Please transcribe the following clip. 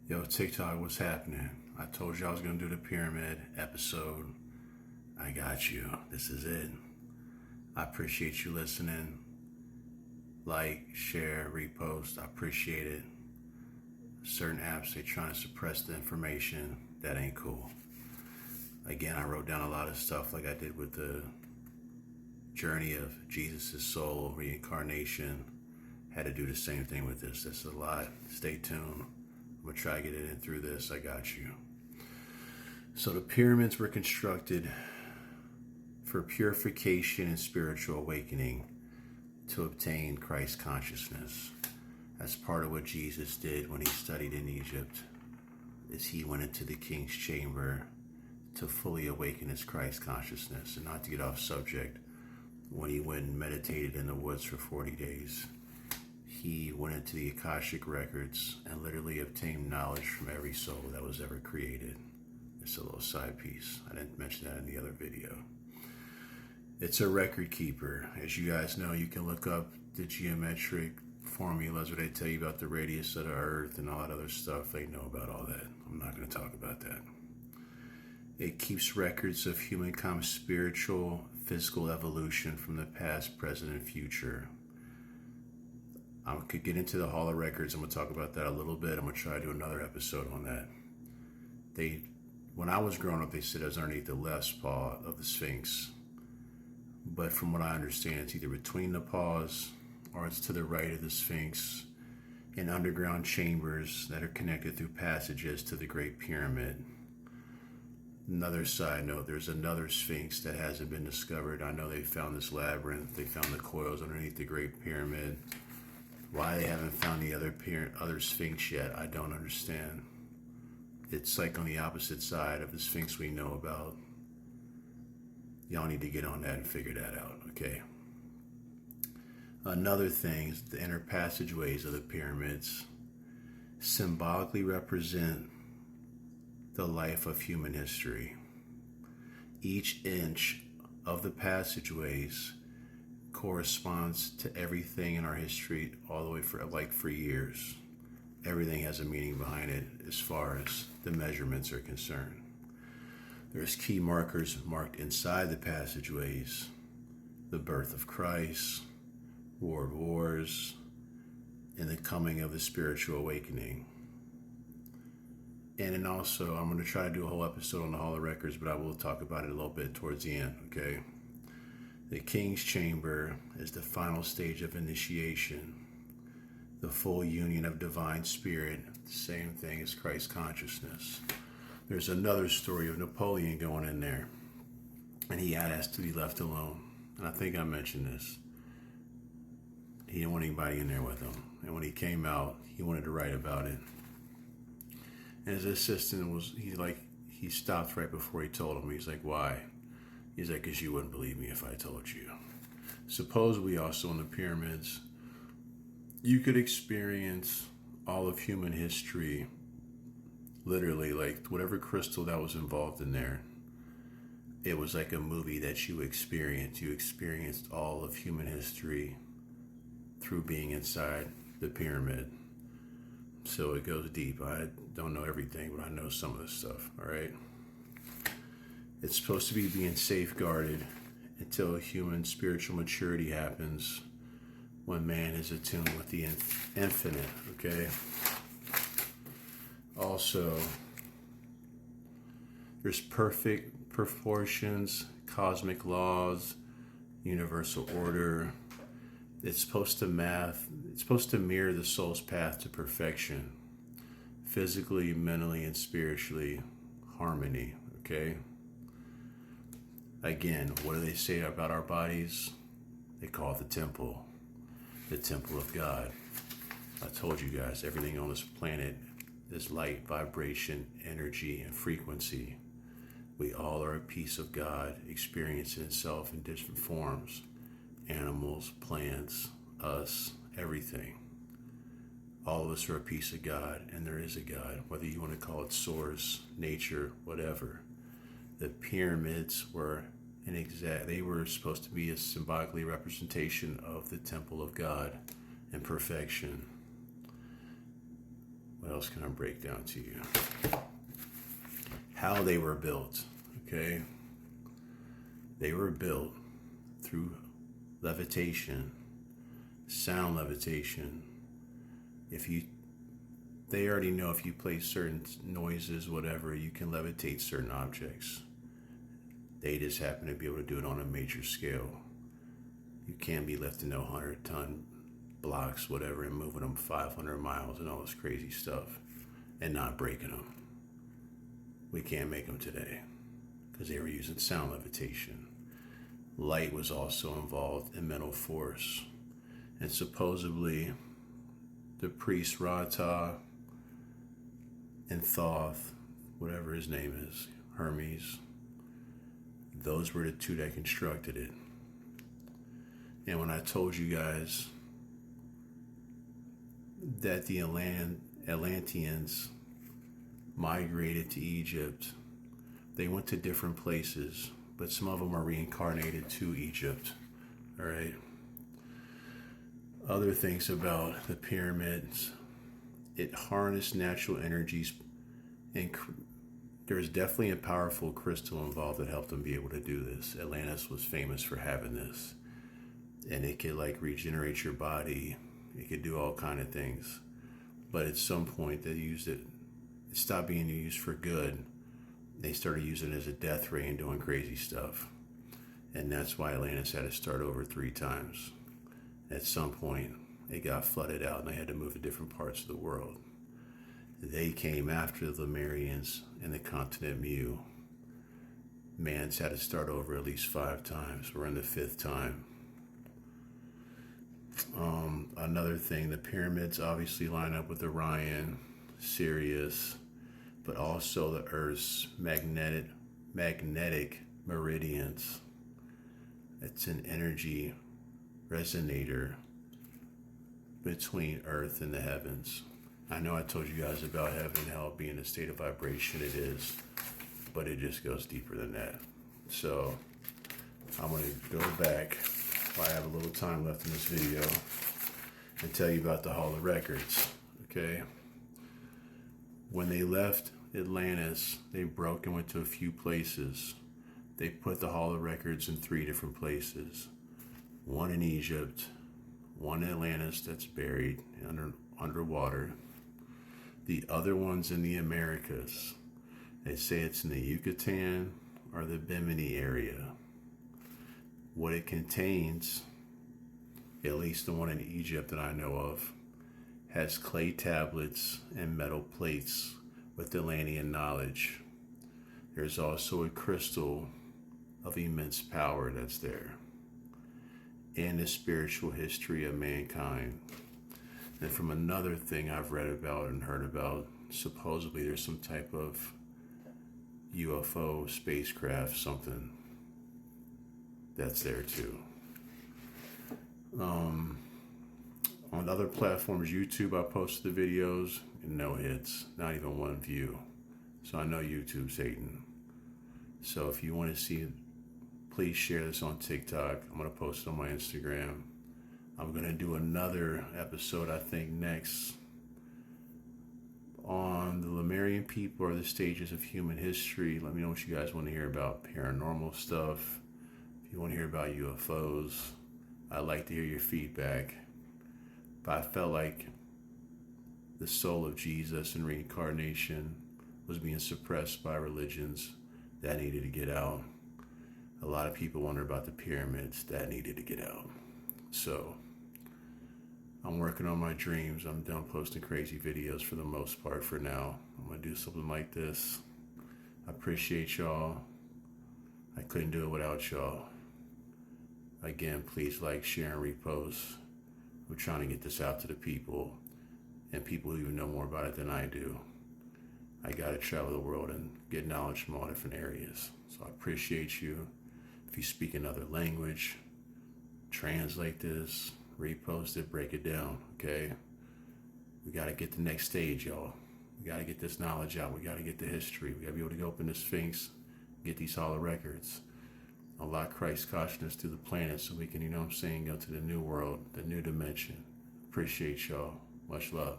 Yo, TikTok, what's happening? I told you I was going to do the pyramid episode. I got you. This is it. I appreciate you listening. Like, share, repost. I appreciate it. Certain apps, they trying to suppress the information. That ain't cool. Again, I wrote down a lot of stuff like I did with the journey of Jesus' soul, reincarnation. Had to do the same thing with this. That's a lot. Stay tuned. I'm going to try to get it in through this. I got you. So the pyramids were constructed for purification and spiritual awakening to obtain Christ consciousness. That's part of what Jesus did when he studied in Egypt, is he went into the king's chamber to fully awaken his Christ consciousness. And not to get off subject, when he went and meditated in the woods for 40 days, he went into the Akashic records and literally obtained knowledge from every soul that was ever created. It's a little side piece. I didn't mention that in the other video. It's a record keeper. As you guys know, you can look up the geometric formulas where they tell you about the radius of the earth and all that other stuff. They know about all that. I'm not going to talk about that. It keeps records of humankind's spiritual, physical evolution from the past, present, and future. I could get into the Hall of Records. I'm going to talk about that a little bit. I'm going to try to do another episode on that. When I was growing up, they said it was underneath the left paw of the Sphinx. But from what I understand, it's either between the paws or it's to the right of the Sphinx in underground chambers that are connected through passages to the Great Pyramid. Another side note, there's another Sphinx that hasn't been discovered. I know they found this labyrinth. They found the coils underneath the Great Pyramid. Why they haven't found the other Sphinx yet, I don't understand. It's like on the opposite side of the Sphinx we know about. Y'all need to get on that and figure that out, okay? Another thing is the inner passageways of the pyramids symbolically represent the life of human history. Each inch of the passageways corresponds to everything in our history all the way for years. Everything has a meaning behind it as far as the measurements are concerned. There's key markers marked inside the passageways: the birth of Christ, world wars, and the coming of the spiritual awakening. And then also, I'm going to try to do a whole episode on the Hall of Records, but I will talk about it a little bit towards the end, okay? The King's Chamber is the final stage of initiation, the full union of divine spirit, the same thing as Christ consciousness. There's another story of Napoleon going in there, and he had asked to be left alone. And I think I mentioned this. He didn't want anybody in there with him. And when he came out, he wanted to write about it. And his assistant he stopped right before he told him. He's like, why? He's like, because you wouldn't believe me if I told you. Supposedly also in the pyramids, you could experience all of human history, literally, like whatever crystal that was involved in there. It was like a movie that you experienced. You experienced all of human history through being inside the pyramid. So it goes deep. I don't know everything, but I know some of this stuff, all right? It's supposed to be being safeguarded until human spiritual maturity happens, when man is attuned with the infinite, okay? Also, there's perfect proportions, cosmic laws, universal order. It's supposed to mirror the soul's path to perfection, physically, mentally, and spiritually, harmony, okay? Again, what do they say about our bodies? They call it the temple of God. I told you guys, everything on this planet is light, vibration, energy, and frequency. We all are a piece of God, experiencing itself in different forms. Animals, plants, us, everything. All of us are a piece of God, and there is a God, whether you want to call it source, nature, whatever. The pyramids were they were supposed to be a symbolically representation of the temple of God and perfection. What else can I break down to you? How they were built, okay? They were built through levitation, sound levitation. They already know if you play certain noises, whatever, you can levitate certain objects. They just happen to be able to do it on a major scale. You can't be lifting 100-ton blocks, whatever, and moving them 500 miles and all this crazy stuff and not breaking them. We can't make them today because they were using sound levitation. Light was also involved in mental force. And supposedly the priest Ra-Ta and Thoth, whatever his name is, Hermes, those were the two that constructed it. And when I told you guys that the Atlanteans migrated to Egypt, they went to different places, but some of them are reincarnated to Egypt. All right. Other things about the pyramids, it harnessed natural energies, and there's definitely a powerful crystal involved that helped them be able to do this. Atlantis was famous for having this, and it could like regenerate your body. It could do all kind of things, but at some point they used it. It stopped being used for good. They started using it as a death ray and doing crazy stuff, and that's why Atlantis had to start over 3 times. At some point, it got flooded out, and they had to move to different parts of the world. They came after the Lemurians and the continent Mu. Man's had to start over at least 5 times. We're in the 5th time. Another thing, the pyramids obviously line up with Orion, Sirius, but also the Earth's magnetic meridians. It's an energy resonator between Earth and the heavens. I know I told you guys about heaven and hell being a state of vibration. It is, but it just goes deeper than that. So I'm going to go back while I have a little time left in this video and tell you about the Hall of Records. Okay, when they left Atlantis, they broke and went to a few places. They put the Hall of Records in 3 different places. One in Egypt, one in Atlantis that's buried underwater. The other one's in the Americas. They say it's in the Yucatan or the Bimini area. What it contains, at least the one in Egypt that I know of, has clay tablets and metal plates with Atlantean knowledge. There's also a crystal of immense power that's there, and the spiritual history of mankind. And from another thing I've read about and heard about, supposedly there's some type of UFO spacecraft, something that's there too. On other platforms, YouTube, I posted the videos and no hits, not even 1 view. So I know YouTube's hating. So if you want to see it, please share this on TikTok. I'm going to post it on my Instagram. I'm going to do another episode, I think, next on the Lemurian people or the stages of human history. Let me know what you guys want to hear about paranormal stuff. If you want to hear about UFOs, I'd like to hear your feedback. If I felt like the soul of Jesus and reincarnation was being suppressed by religions, that needed to get out. A lot of people wonder about the pyramids, that needed to get out. So I'm working on my dreams. I'm done posting crazy videos for the most part for now. I'm going to do something like this. I appreciate y'all. I couldn't do it without y'all. Again, please like, share, and repost. We're trying to get this out to the people and people who even know more about it than I do. I got to travel the world and get knowledge from all different areas. So I appreciate you. If you speak another language, translate this, repost it, break it down, okay? We got to get the next stage, y'all. We got to get this knowledge out. We got to get the history. We got to be able to open the Sphinx, get these Hall of Records, unlock Christ's consciousness to the planet so we can, go to the new world, the new dimension. Appreciate y'all. Much love.